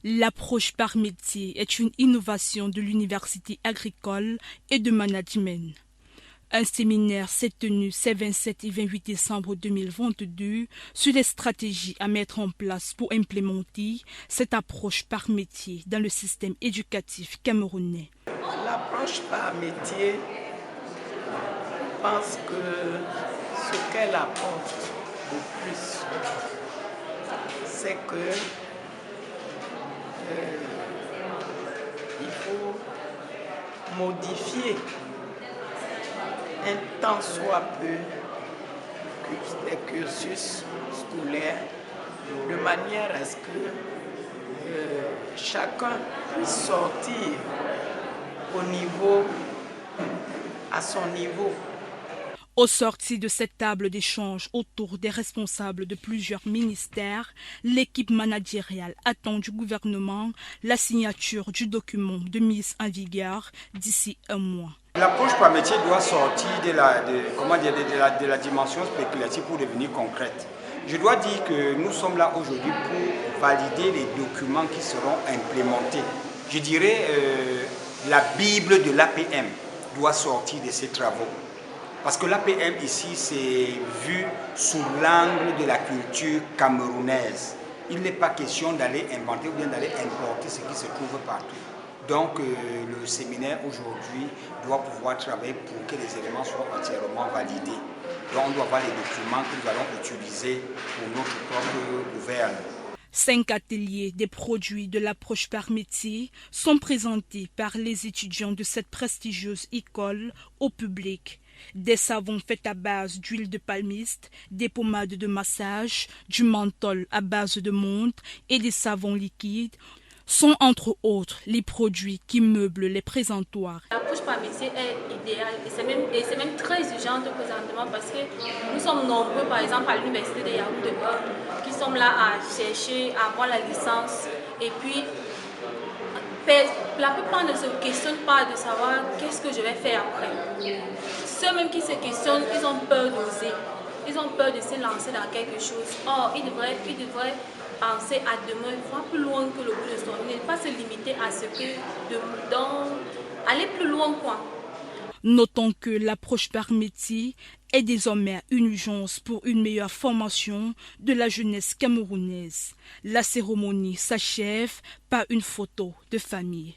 L'approche par métier est une innovation de l'Université agricole et de management. Un séminaire s'est tenu ces 27 et 28 décembre 2022 sur les stratégies à mettre en place pour implémenter cette approche par métier dans le système éducatif camerounais. L'approche par métier, je pense que ce qu'elle apporte de plus, c'est que il faut modifier un tant soit peu les cursus scolaires de manière à ce que chacun puisse sortir à son niveau. Au sortir de cette table d'échange autour des responsables de plusieurs ministères, l'équipe managériale attend du gouvernement la signature du document de mise en vigueur d'ici un mois. L'approche par métier doit sortir de la dimension spéculative pour devenir concrète. Je dois dire que nous sommes là aujourd'hui pour valider les documents qui seront implémentés. Je dirais la Bible de l'APM doit sortir de ces travaux. Parce que l'APM ici, c'est vu sous l'angle de la culture camerounaise. Il n'est pas question d'aller inventer ou bien d'aller importer ce qui se trouve partout. Donc le séminaire aujourd'hui doit pouvoir travailler pour que les éléments soient entièrement validés. Donc on doit avoir les documents que nous allons utiliser pour notre propre gouverne. 5 ateliers des produits de l'approche par métier sont présentés par les étudiants de cette prestigieuse école au public. Des savons faits à base d'huile de palmiste, des pommades de massage, du menthol à base de menthe et des savons liquides sont entre autres les produits qui meublent les présentoirs. L'approche par métier est idéale et c'est même très urgente présentement parce que nous sommes nombreux, par exemple à l'université de Yaoundé, qui sommes là à chercher à avoir la licence et puis la plupart ne se questionnent pas de savoir qu'est-ce que je vais faire après. Ceux même qui se questionnent, ils ont peur d'oser, ils ont peur de se lancer dans quelque chose. Or, ils devraient penser à demain, voir plus loin que le bout de son nez, ne pas se limiter à ce que aller plus loin quoi. Notons que l'approche par métier est désormais une urgence pour une meilleure formation de la jeunesse camerounaise. La cérémonie s'achève par une photo de famille.